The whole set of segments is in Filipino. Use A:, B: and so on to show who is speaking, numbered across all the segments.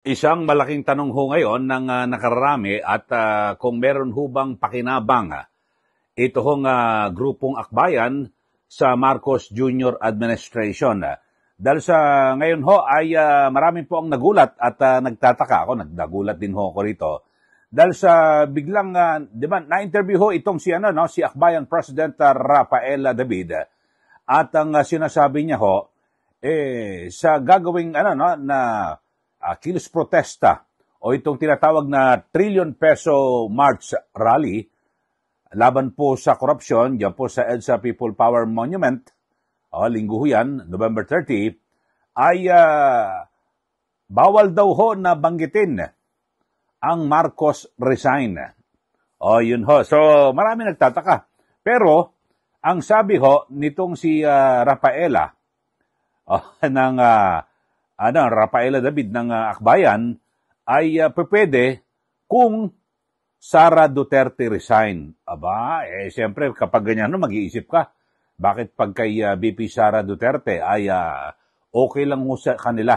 A: Isang malaking tanong ho ngayon ng nakararami at kung meron ho bang pakinabang ito hong grupong akbayan sa Marcos Jr. Administration. Dahil sa ngayon ho ay maraming po ang nagulat at nagtataka ako, nagulat din ho ako rito. Dahil sa biglang, di ba, na-interview ho itong si Akbayan President Rafael David. At ang sinasabi niya ho, sa gagawing na kilos protesta o itong tinatawag na trillion peso March rally laban po sa korupsyon, diyan po sa EDSA People Power Monument, linggo yan, November 30, ay bawal daw ho na banggitin ang Marcos resign. Yun ho. So, marami nagtataka. Pero, ang sabi ho nitong si Rafaela, ng Rafaela David ng Akbayan, ay pwede kung Sara Duterte resign. Siyempre, kapag ganyan, mag-iisip ka, bakit pag kay VP Sara Duterte ay okay lang mo sa kanila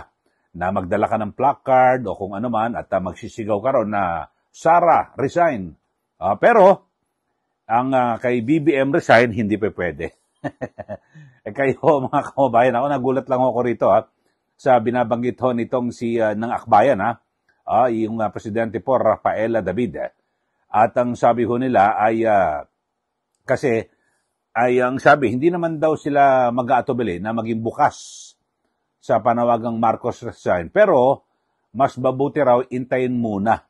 A: na magdala ka ng placard o kung ano man at magsisigaw ka ron na Sara resign. Pero, ang kay BBM resign, hindi pa pwede. Kayo mga kababayan, ako nagulat lang ako rito sa binabanggit ho nitong si ng Akbayan, yung presidente po, Rafaela David. At ang sabi ho nila ay, kasi, ang sabi, hindi naman daw sila mag-aatubili na maging bukas sa panawagang Marcos resign. Pero, mas mabuti raw intayin muna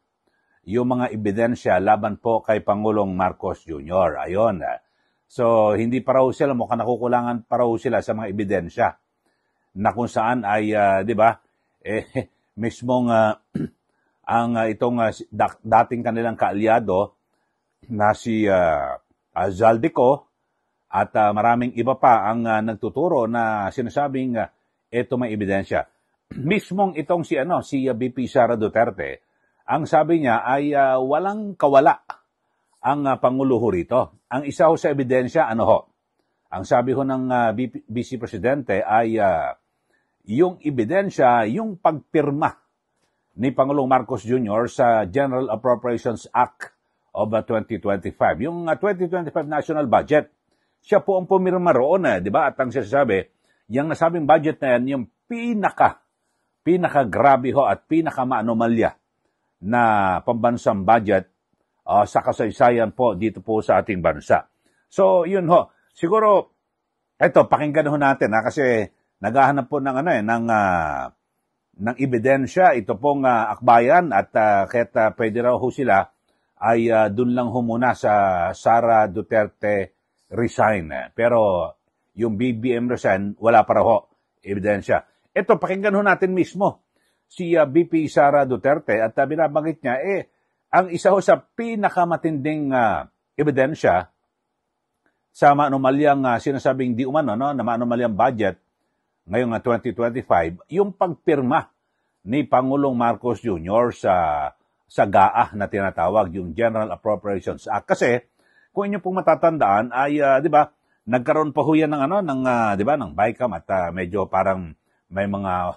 A: yung mga ebidensya laban po kay Pangulong Marcos Jr. Ayon. So, hindi pa raw sila, mukhang nakukulangan pa raw sila sa mga ebidensya na kung saan ay, di ba, mismong itong dating kanilang kaalyado na si Zaldico at maraming iba pa ang nagtuturo na sinasabing ito may ebidensya. Mismong itong si VP Sara Duterte, ang sabi niya ay walang kawala ang Pangulo ho rito. Ang isa ho sa ebidensya, ang sabi ho ng Vice Presidente ay yung ebidensya, yung pagpirma ni Pangulong Marcos Jr. sa General Appropriations Act of 2025. Yung 2025 National Budget, siya po ang pumirma roon, di ba? At ang sinasabi, yung nasabing budget na yan, yung pinaka-grabe ho at pinaka-maanomalya na pambansang budget sa kasaysayan po dito po sa ating bansa. So, yun ho. Siguro, eto, pakinggan ho natin kasi naghahanap po ng ng ebidensya ito pong Akbayan at kahit pwede raw ho sila ay dun lang ho muna sa Sara Duterte resign. Pero yung BBM resign, wala pa raw ho ebidensya. Ito, pakinggan ho natin mismo si VP Sara Duterte at binabanggit niya, ang isa ho sa pinakamatinding ebidensya sa maanumalyang sinasabing di umano, na maanumalyang budget ngayong 2025, yung pagpirma ni Pangulong Marcos Jr. sa GAA na tinatawag, yung General Appropriations Act. Kasi, kung inyo pong matatandaan, ay, di ba, nagkaroon pa ho yan di ba, ng BICAM at medyo parang may mga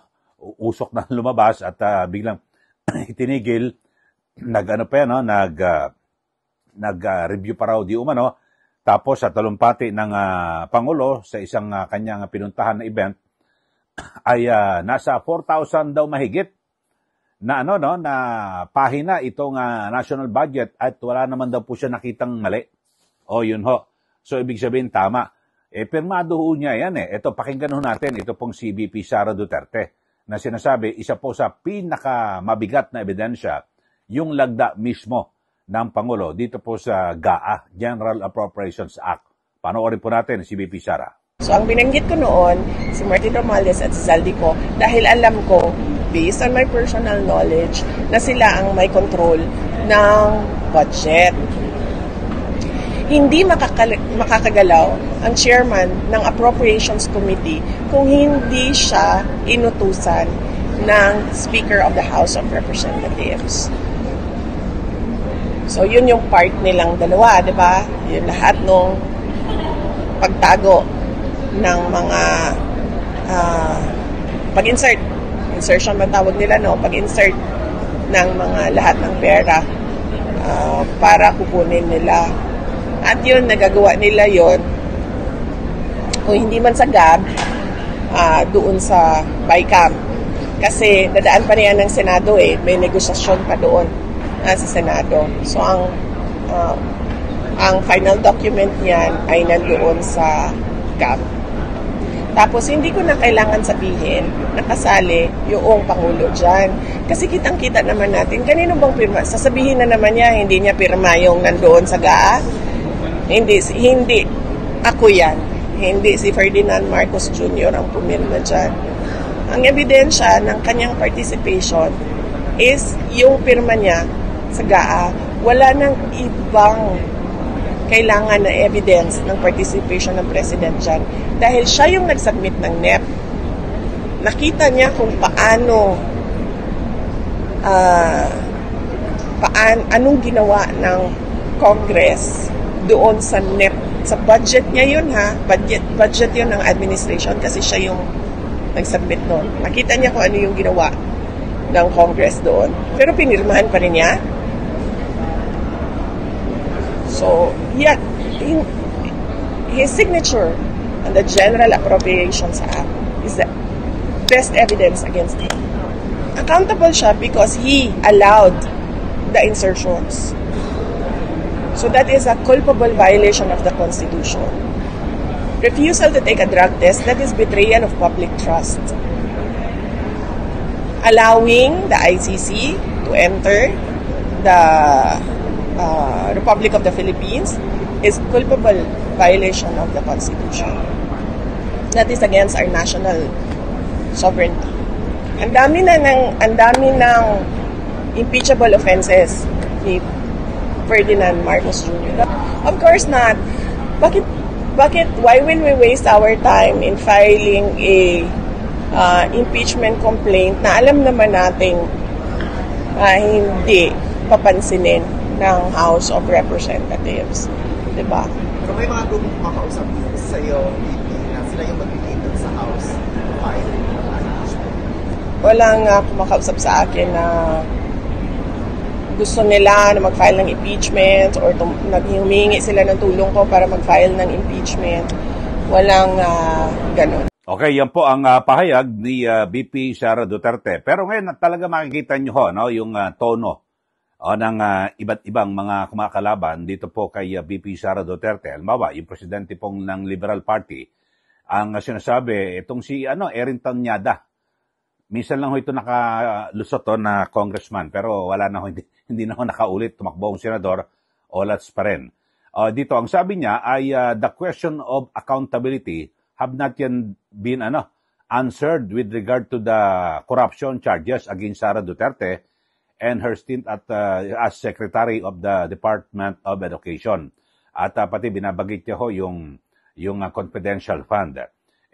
A: usok na lumabas at biglang itinigil, nag-review pa raw di umano, tapos sa talumpati ng Pangulo sa isang kanyang pinuntahan na event, ay nasa 4,000 daw mahigit na na pahina itong national budget at wala naman daw po siya nakitang mali. Yun ho. So ibig sabihin tama. Pirmado ho niya yan Ito, pakinggan ho natin, ito pong si VP Sara Duterte na sinasabi, isa po sa pinakamabigat na ebidensya yung lagda mismo ng Pangulo dito po sa GAA, General Appropriations Act. Panoorin po natin si VP Sara.
B: So, ang binanggit ko noon, si Martin Romualdez at si Zaldico, dahil alam ko, based on my personal knowledge, na sila ang may control ng budget. Hindi makakagalaw ang chairman ng Appropriations Committee kung hindi siya inutusan ng Speaker of the House of Representatives. So, yun yung part nilang dalawa, di ba? Yung lahat nung pagtago ng mga pag-insert insertion man tawag nila, no? Pag-insert ng mga lahat ng pera para kukunin nila. At yun, nagagawa nila yon kung hindi man sa GAB, doon sa BICAM. Kasi dadaan pa niya ng Senado may negosasyon pa doon sa Senado. So ang final document niyan ay nandoon sa GAB. Tapos hindi ko na kailangan sabihin nakasali yung Pangulo dyan. Kasi kitang-kita naman natin, kanino bang pirma? Sasabihin na naman niya, hindi niya pirma yung nandoon sa GAA. Hindi. Ako yan. Hindi si Ferdinand Marcos Jr. ang pumirma dyan. Ang ebidensya ng kanyang participation is yung pirma niya sa GAA. Wala nang ibang kailangan na evidence ng participation ng President dyan. Dahil siya yung nag-submit ng NEP. Nakita niya kung anong ginawa ng Congress doon sa NEP. Sa budget niya yun budget yun ng administration kasi siya yung nag-submit doon. Nakita niya kung ano yung ginawa ng Congress doon. Pero pinirmahan pa rin niya. So, yeah, his signature on the General Appropriations Act is the best evidence against him. Accountable siya because he allowed the insertions. So that is a culpable violation of the Constitution. Refusal to take a drug test, that is betrayal of public trust. Allowing the ICC to enter the Republic of the Philippines is culpable violation of the Constitution. That is against our national sovereignty. Ang dami ng impeachable offenses ni Ferdinand Marcos Jr. Of course not. Why will we waste our time in filing a impeachment complaint na alam naman nating hindi papansinin ng House of Representatives. Diba?
C: Pero may mga grupong kumakausap sa iyo, na sila yung mag-lead sa House file ng impeachment.
B: Walang kumakausap sa akin na gusto nila na mag-file ng impeachment or naghihingi sila ng tulong ko para mag-file ng impeachment. Walang ganun.
A: Okay, yan po ang pahayag ni VP Sara Duterte. Pero ngayon talaga makikita nyo yung tono ng iba't ibang mga kumakalaban dito po kay VP Sara Duterte. Halimbawa, yung presidente pong ng Liberal Party, ang sinasabi, itong si Erin Tanyada. Minsan lang ito nakalusot na congressman, pero wala na hindi na nakaulit, tumakbo ang senador, olats pa rin. Dito, ang sabi niya ay the question of accountability have not yet been answered with regard to the corruption charges against Sara Duterte and her stint as Secretary of the Department of Education. At pati binabagit niya yung confidential fund.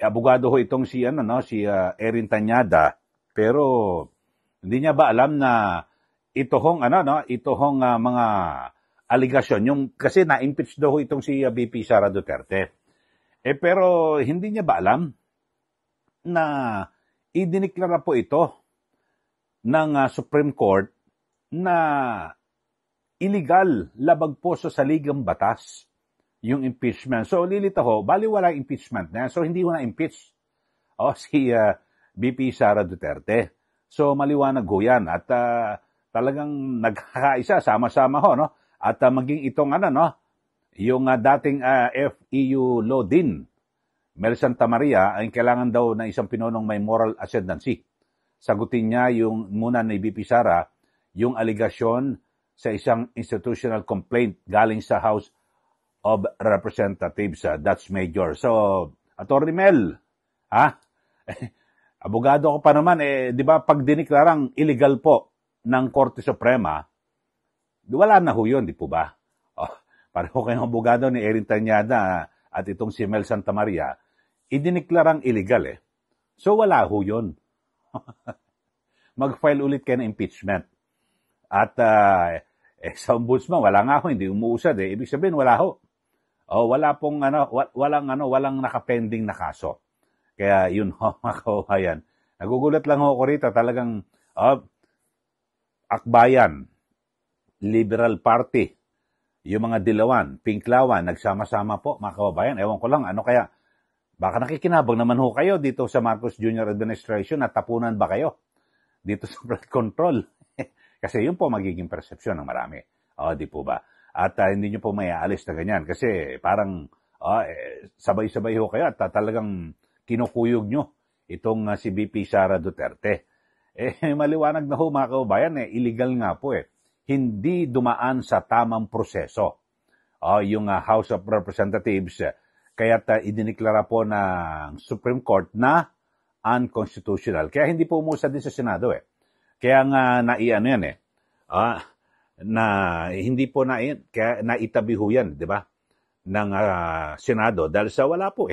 A: Abogado itong si Erin Tanyada, pero hindi niya ba alam na ito hong mga aligasyon, kasi na-impeach daw itong si VP Sara Duterte. Pero hindi niya ba alam na idiniklara po ito ng Supreme Court na illegal, labag po sa saligang batas yung impeachment. So lilitaw baliwala impeachment na. So hindi ko na-impeach si VP Sara Duterte. So maliwanag ho yan. At talagang nagkakaisa, sama-sama At maging itong yung dating FEU law din, Mel Santa Maria, ay kailangan daw ng isang pinunong may moral ascendancy. Sagutin niya muna ni VP Sara yung aligasyon sa isang institutional complaint galing sa House of Representatives. That's major. So, Atty. Mel, abogado ko pa naman, di ba pag diniklarang illegal po ng Korte Suprema, wala na ho yun, di po ba? Pareho kayong abogado ni Erin Tanyada at itong si Mel Santa Maria, idiniklarang illegal So wala ho yun. Mag-file ulit kayo ng impeachment. At sa ombudsman, wala nga ho, hindi umuusad Ibig sabihin, wala ho. Wala pong walang nakapending na kaso. Kaya yun mga kababayan, Nagugulat lang ako rito, talagang Akbayan, Liberal Party, yung mga Dilawan, Pinklawan, nagsama-sama po, mga kababayan. Ewan ko lang, ano kaya, baka nakikinabang naman ho kayo dito sa Marcos Jr. Administration, natapunan ba kayo dito sa flood control? Kasi yun po magiging persepsyon ng marami. Di po ba? At hindi nyo po may aalis na ganyan. Kasi parang sabay-sabay ho kayo at talagang kinukuyog nyo itong si VP Sara Duterte. Maliwanag na ho mga kababayan, illegal nga po Hindi dumaan sa tamang proseso. Yung House of Representatives, kaya't idiniklara po ng Supreme Court na unconstitutional. Kaya hindi po umusad din sa Senado Kaya nga naiano yan na hindi po kaya naitabi ho yan, di ba? Ng Senado dahil sa wala po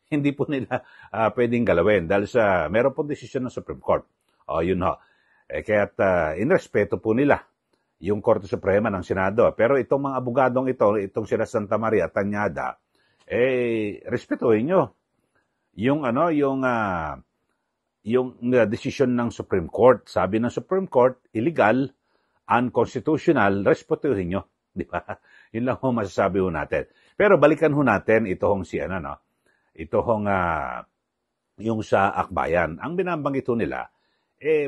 A: hindi po nila pwedeng galawin dahil sa meron po desisyon ng Supreme Court. Yun ho. Kaya't inrespeto po nila yung Korte Suprema ng Senado. Pero itong mga abogadong itong sila Santa Maria at Tañada, respetuhin nyo yung desisyon ng Supreme Court. Sabi ng Supreme Court, illegal, unconstitutional, respetuhin nyo. Di ba? Yun lang ho masasabi ho natin. Pero balikan ho natin itong yung sa Akbayan. Ang binabanggit ho nila,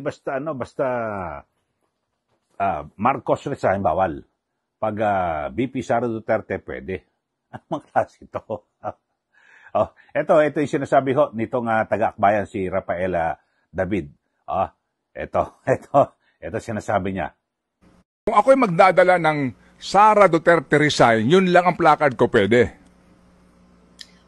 A: basta Marcos resign, bawal. Pag VP Sara Duterte, pwede. Anong klase ito? Ito yung sinasabi ho nitong taga-Akbayan, si Rafaela David. Ito sinasabi niya.
D: Kung ako'y magdadala ng Sara Duterte resign, yun lang ang placard ko, pwede.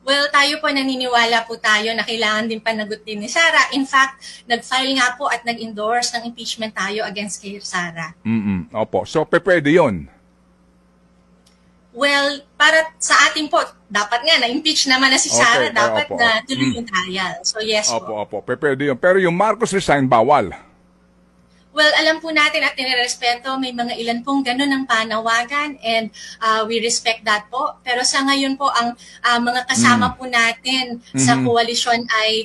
E: Well, tayo po naniniwala po tayo na kailangan din panagutin ni Sara. In fact, nag-file nga po at nag-endorse ng impeachment tayo against kay Sara.
D: Opo. So, pwede yun?
E: Well, para sa atin po, dapat nga na-impeach naman na si Sara.
D: Okay.
E: Dapat na tuloy yung trial. So, yes po.
D: Opo. Pwede yun. Pero yung Marcos resign, bawal.
E: Well, alam po natin at nirespeto, may mga ilan pong ganun ang panawagan and we respect that po. Pero sa ngayon po, ang mga kasama po natin sa koalisyon ay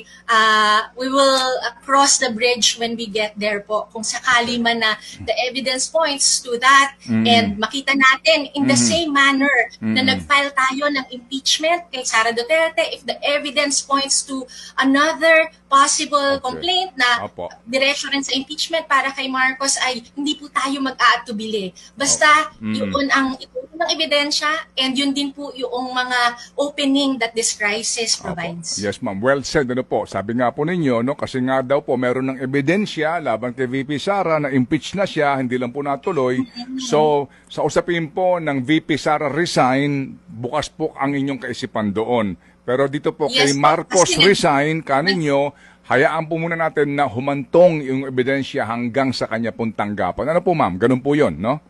E: we will cross the bridge when we get there po. Kung sakali man na the evidence points to that and makita natin in the same manner na nag-file tayo ng impeachment kay Sara Duterte, if the evidence points to another possible complaint na diretso rin sa impeachment para kay Marcos ay hindi po tayo mag-aatubili. Basta yun ang ng ebidensya and yun din po yung mga opening that this crisis provides.
D: Yes, ma'am. Well said. Ano po? Sabi nga po ninyo, kasi nga daw po meron ng ebidensya laban kay VP Sara na impeach na siya, hindi lang po natuloy. So, sa usapin po ng VP Sara resign, bukas po ang inyong kaisipan doon. Pero dito po kay Marcos resign, kaninyo, hayaan po muna natin na humantong yung ebidensya hanggang sa kanya pong tanggapan. Ano po ma'am? Ganun po yun, no?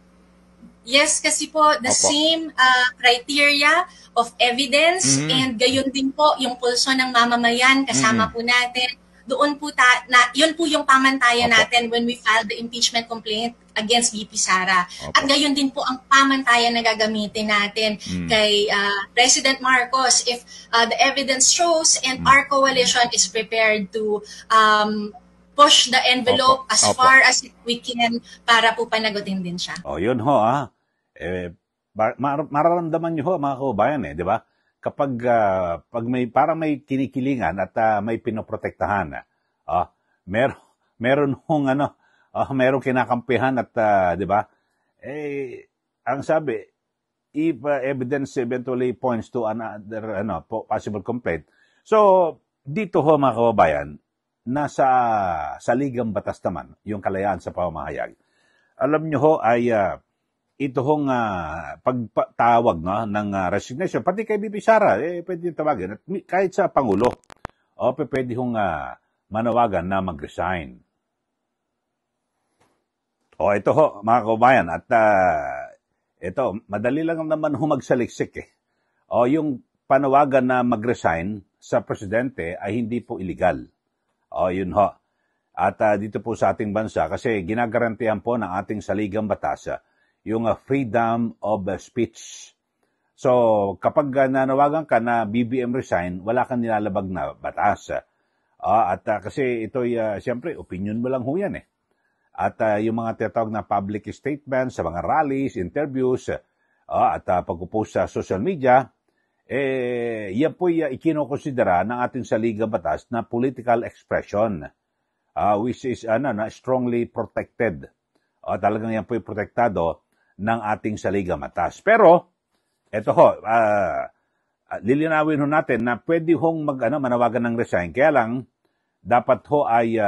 E: Yes, kasi po the same criteria of evidence and gayon din po yung pulso ng mamamayan kasama po natin. Doon po yun po yung pamantayan natin when we filed the impeachment complaint against VP Sara. At gayon din po ang pamantayan na gagamitin natin kay President Marcos if the evidence shows and our coalition is prepared to push the envelope as far as we can para po panagutin din siya.
A: Yun ho mararamdaman niyo ho mga kababayan di ba? Kapag pag parang may kinikilingan at may pinoprotektahan meron hong merong kinakampihan at di ba? Ang sabi if evidence eventually points to another possible complaint. So dito ho mga kababayan, nasa saligang batas naman yung kalayaan sa pamamahayag. Alam nyo ho ay ito hong pagtawag ng resignation, pati kay VP Sara, pwede tawagin. At kahit sa Pangulo, pwede hong manawagan na mag-resign. Ito ho, mga kababayan, at ito, madali lang naman ho magsaliksik yung panawagan na mag-resign sa presidente ay hindi po illegal. Yun ho. At dito po sa ating bansa, kasi ginagarantihan po ng ating saligang batas yung freedom of speech. So, kapag nanawagan ka na BBM resign, wala kang nilalabag na batas. Kasi ito'y, siyempre, opinion mo lang ho yan eh. At yung mga tinatawag na public statements sa mga rallies, interviews, at pag-post sa social media, yan po'y ikinokonsidera ng ating saligang batas na political expression, which is strongly protected. Talagang yan po'y protektado ng ating saligang batas. Pero, eto ho, lilinawin ho natin na pwede hong manawagan ng resign, kaya lang, dapat ho ay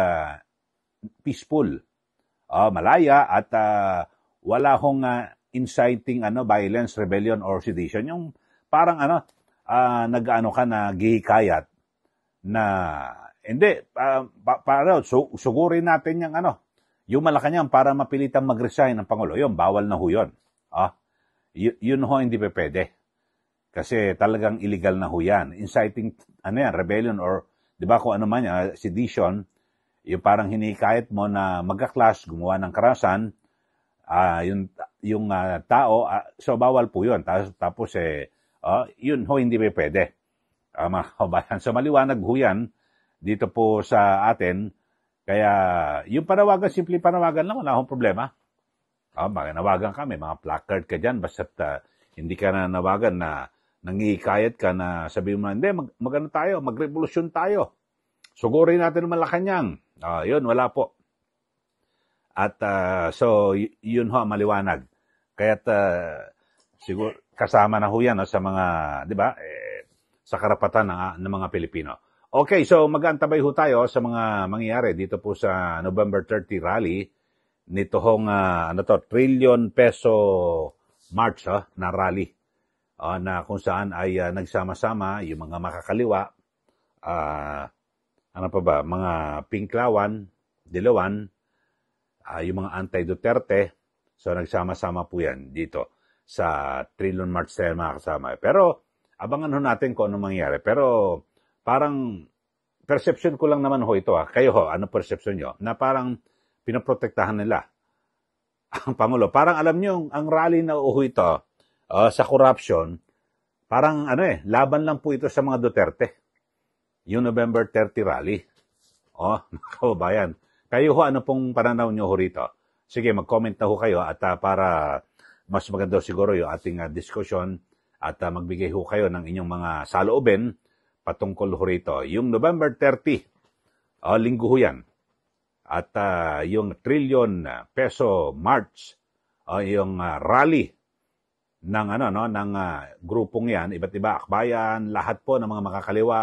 A: peaceful, malaya, at wala hong inciting violence, rebellion, or sedition. Yung parang nag-ano ka na gihikayat na hindi, sugurin natin yung Malacanang para mapilitang mag-resign ng Pangulo. Yun, bawal na ho yun. Yun ho, hindi pa pwede. Kasi talagang illegal na ho yan. Inciting, rebellion or, di ba kung ano man yan, sedition, yung parang hinikayat mo na magka-clash, gumawa ng karahasan, yung tao, so bawal po yun. Tapos yun ho, hindi pa pwede. Mga kabayan. So maliwanag ho yan dito po sa atin. Kaya yung panawagan, simple panawagan lang, wala akong problema. Nawagan ka, may mga placard ka dyan, basta't hindi ka na nawagan na nangihikayat ka na sabihin mo, hindi, magrevolusyon tayo. Sugurin natin ang Malacanang. Yun, wala po. At so, yun ho, maliwanag. Kaya't siguro kasama na ho yan sa mga, di ba, sa karapatan ng mga Pilipino. Okay, so mag-aantabay ho tayo sa mga mangyayari dito po sa November 30 rally nito hong trillion peso march na rally na kung saan ay nagsama-sama yung mga makakaliwa, mga Pinklawan, Dilawan, yung mga anti-Duterte. So nagsama-sama po yan dito sa trillion march tayo mga kasama. Pero abangan ho natin kung ano mangyayari. Pero parang perception ko lang naman ho ito. Kayo ho, ano perception nyo? Na parang pinoprotektahan nila ang Pangulo. Parang alam nyo, ang rally na ho ito sa corruption, parang laban lang po ito sa mga Duterte. Yung November 30 rally. Kababayan. Kayo ho, ano pong pananaw nyo ho rito? Sige, mag-comment na ho kayo at para mas maganda siguro yung ating diskusyon at magbigay ho kayo ng inyong mga saloobin patungkol ho rito. Yung November 30, linggo ho yan. At yung trillion peso march, yung rally ng ng grupong yan, iba't iba, akbayan, lahat po ng mga makakaliwa.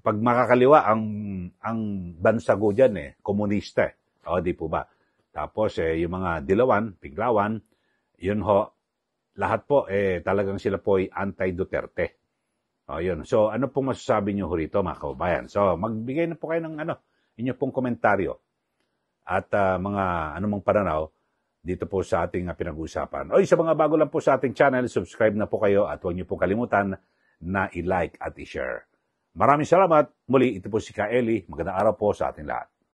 A: Pag makakaliwa ang bansa ko dyan komunista. Di po ba? Tapos yung mga Dilawan, Pinklawan, yun ho, lahat po talagang sila po ay anti-Duterte. Yun. So, ano pong masasabi nyo rito, mga kababayan? So, magbigay na po kayo ng inyo pong komentaryo at mga anumang pananaw dito po sa ating pinag-uusapan. Sa mga bago lang po sa ating channel, subscribe na po kayo at huwag nyo po kalimutan na i-like at i-share. Maraming salamat. Muli, ito po si Ka Eli. Magandang araw po sa ating lahat.